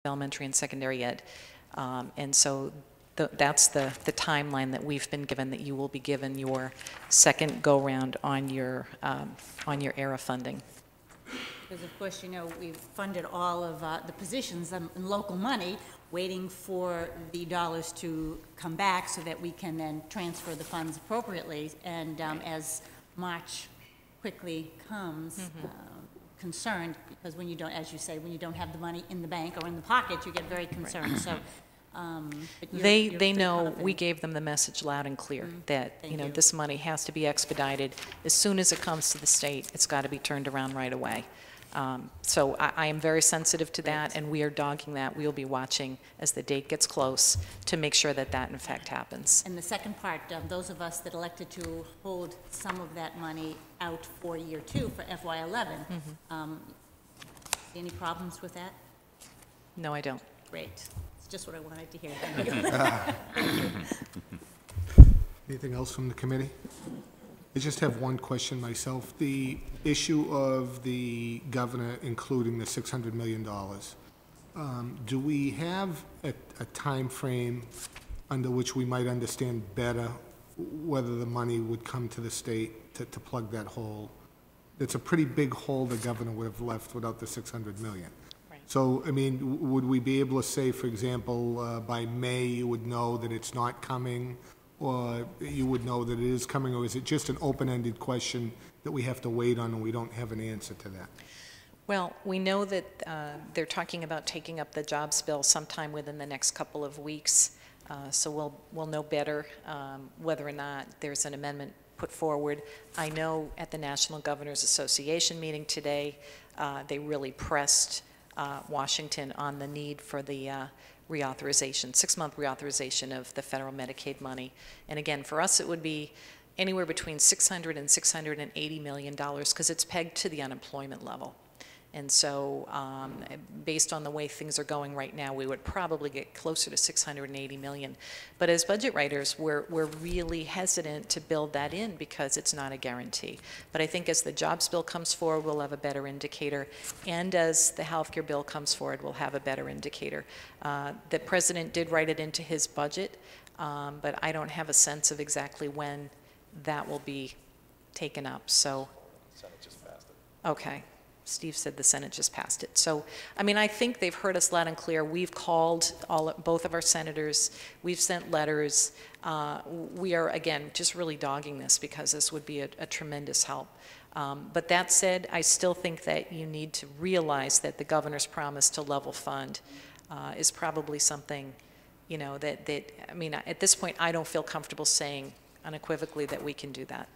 elementary and secondary ed. And so that's the timeline that we've been given, that you will be given your second go-round on your ERA funding. Because, of course, you know, we've funded all of the positions in local money, waiting for the dollars to come back so that we can then transfer the funds appropriately. And as March quickly comes, concerned, because when you don't, as you say, when you don't have the money in the bank or in the pocket, you get very concerned. So. They know we gave them the message loud and clear that this money has to be expedited. As soon as it comes to the state, it's got to be turned around right away. So I am very sensitive to that, and we are dogging that. We'll be watching as the date gets close to make sure that that in fact happens. And the second part, those of us that elected to hold some of that money out for year 2 for FY11, any problems with that? No, I don't. Great. Just what I wanted to hear. Thank you. Anything else from the committee? I just have one question myself. The issue of the governor including the $600 million, do we have a time frame under which we might understand better whether the money would come to the state to plug that hole? It's a pretty big hole the governor would have left without the $600 million. So, I mean, would we be able to say, for example, by May you would know that it's not coming, or you would know that it is coming, or is it just an open-ended question that we have to wait on and we don't have an answer to that? Well, we know that they're talking about taking up the jobs bill sometime within the next couple of weeks, so we'll know better whether or not there's an amendment put forward. I know at the National Governors Association meeting today, they really pressed Washington on the need for the reauthorization, 6-month reauthorization of the federal Medicaid money. And again, for us, it would be anywhere between $600 and $680 million because it's pegged to the unemployment level. And so based on the way things are going right now, we would probably get closer to $680 million. But as budget writers, we're really hesitant to build that in because it's not a guarantee. But I think as the jobs bill comes forward, we'll have a better indicator. And as the healthcare bill comes forward, we'll have a better indicator. The president did write it into his budget, but I don't have a sense of exactly when that will be taken up. So, the Senate just passed it. Okay. Steve said the Senate just passed it. So, I mean, I think they've heard us loud and clear. We've called both of our senators. We've sent letters. We are, again, just really dogging this because this would be a tremendous help. But that said, I still think that you need to realize that the governor's promise to level fund is probably something, that I mean, at this point, I don't feel comfortable saying unequivocally that we can do that.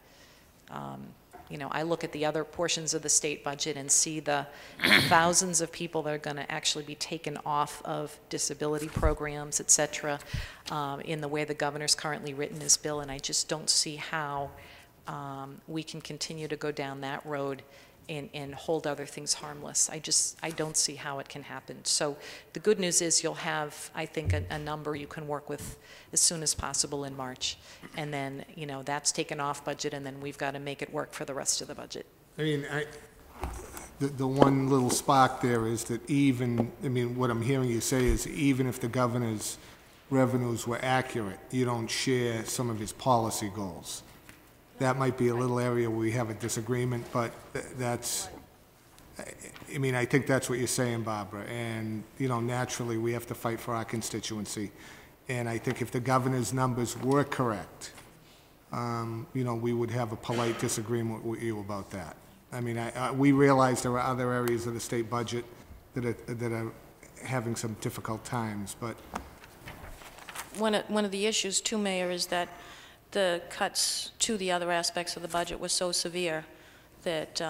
I look at the other portions of the state budget and see the thousands of people that are going to actually be taken off of disability programs, et cetera, in the way the governor's currently written his bill, and I just don't see how we can continue to go down that road and hold other things harmless. I don't see how it can happen. So the good news is you'll have, I think, a number you can work with as soon as possible in March. And then, that's taken off budget, and then we've got to make it work for the rest of the budget. I mean, the one little spark there is that what I'm hearing you say is even if the governor's revenues were accurate, you don't share some of his policy goals. That might be a little area where we have a disagreement, but I think that's what you're saying, Barbara. And, naturally we have to fight for our constituency. And I think if the governor's numbers were correct, we would have a polite disagreement with you about that. I mean, we realize there are other areas of the state budget that are having some difficult times, but... One of the issues, too, Mayor, is that the cuts to the other aspects of the budget were so severe that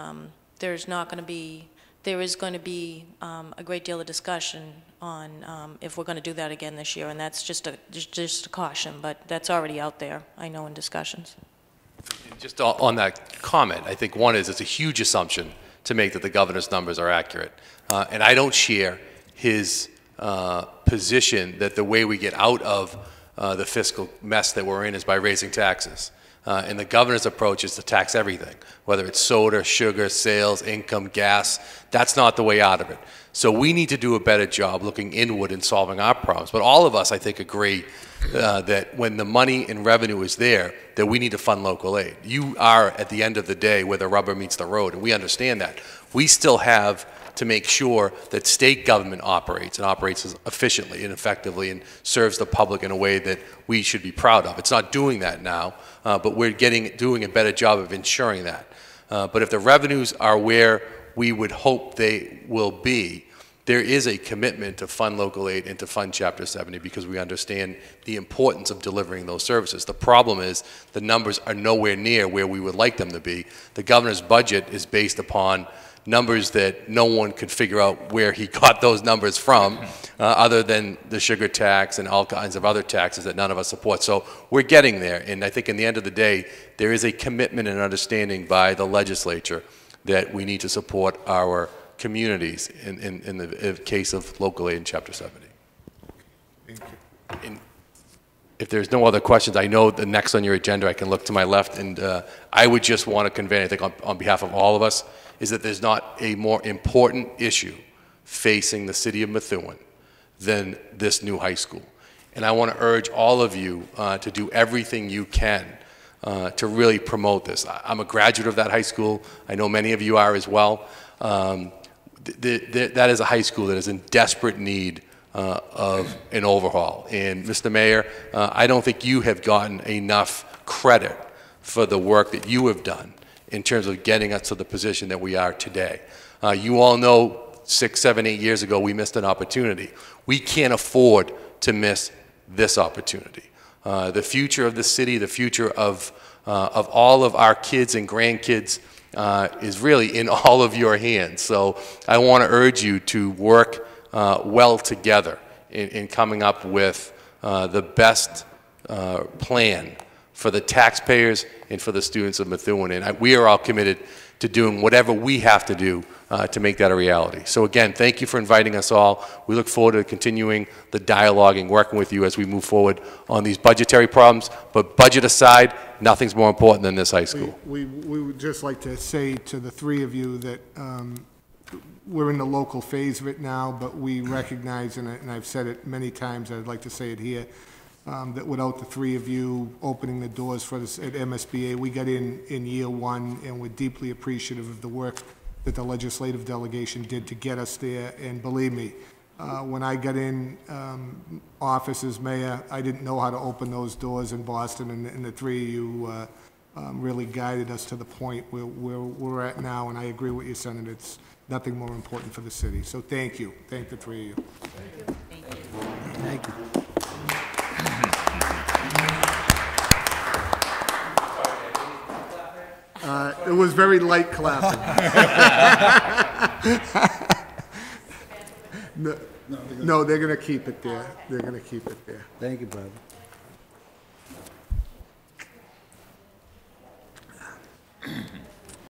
there is going to be a great deal of discussion on if we're going to do that again this year, and that's just a caution, but that's already out there, I know, in discussions. Just on that comment, I think one is it's a huge assumption to make that the governor's numbers are accurate, and I don't share his position that the way we get out of the fiscal mess that we're in is by raising taxes. And the governor's approach is to tax everything, whether it's soda, sugar, sales, income, gas. That's not the way out of it. So we need to do a better job looking inward and solving our problems. But all of us, I think, agree that when the money and revenue is there, that we need to fund local aid. You are, at the end of the day, where the rubber meets the road, and we understand that. We still have to make sure that state government operates and operates efficiently and effectively and serves the public in a way that we should be proud of. It's not doing that now, but we're doing a better job of ensuring that. But if the revenues are where we would hope they will be, there is a commitment to fund local aid and to fund Chapter 70 because we understand the importance of delivering those services. The problem is the numbers are nowhere near where we would like them to be. The governor's budget is based upon numbers that no one could figure out where he got those numbers from, other than the sugar tax and all kinds of other taxes that none of us support. So we're getting there, and I think in the end of the day, there is a commitment and understanding by the legislature that we need to support our communities in the case of local aid in Chapter 70. Thank you. And if there's no other questions, I know the next on your agenda, I can look to my left, and I would just want to convey, I think on behalf of all of us, is that there's not a more important issue facing the city of Methuen than this new high school. And I want to urge all of you to do everything you can to really promote this. I'm a graduate of that high school. I know many of you are as well. That is a high school that is in desperate need of an overhaul. And Mr. Mayor, I don't think you have gotten enough credit for the work that you have done in terms of getting us to the position that we are today. You all know 6, 7, 8 years ago we missed an opportunity. We can't afford to miss this opportunity. The future of the city, the future of all of our kids and grandkids is really in all of your hands. So I want to urge you to work well together in coming up with the best plan for the taxpayers and for the students of Methuen. And we are all committed to doing whatever we have to do to make that a reality. So again, thank you for inviting us all. We look forward to continuing the dialogue and working with you as we move forward on these budgetary problems. But budget aside, nothing's more important than this high school. We would just like to say to the three of you that we're in the local phase of it now, but we recognize, and I've said it many times, I'd like to say it here, that without the three of you opening the doors for us at MSBA, we got in year one, and we're deeply appreciative of the work that the legislative delegation did to get us there. And believe me, when I got in office as mayor, I didn't know how to open those doors in Boston, and the three of you really guided us to the point where we're at now, and I agree with you, Senator. It's nothing more important for the city. So thank you. Thank the three of you. Thank you. Thank you. It was very light clapping. No, they're going to keep it there. They're going to keep it there. Thank you, brother.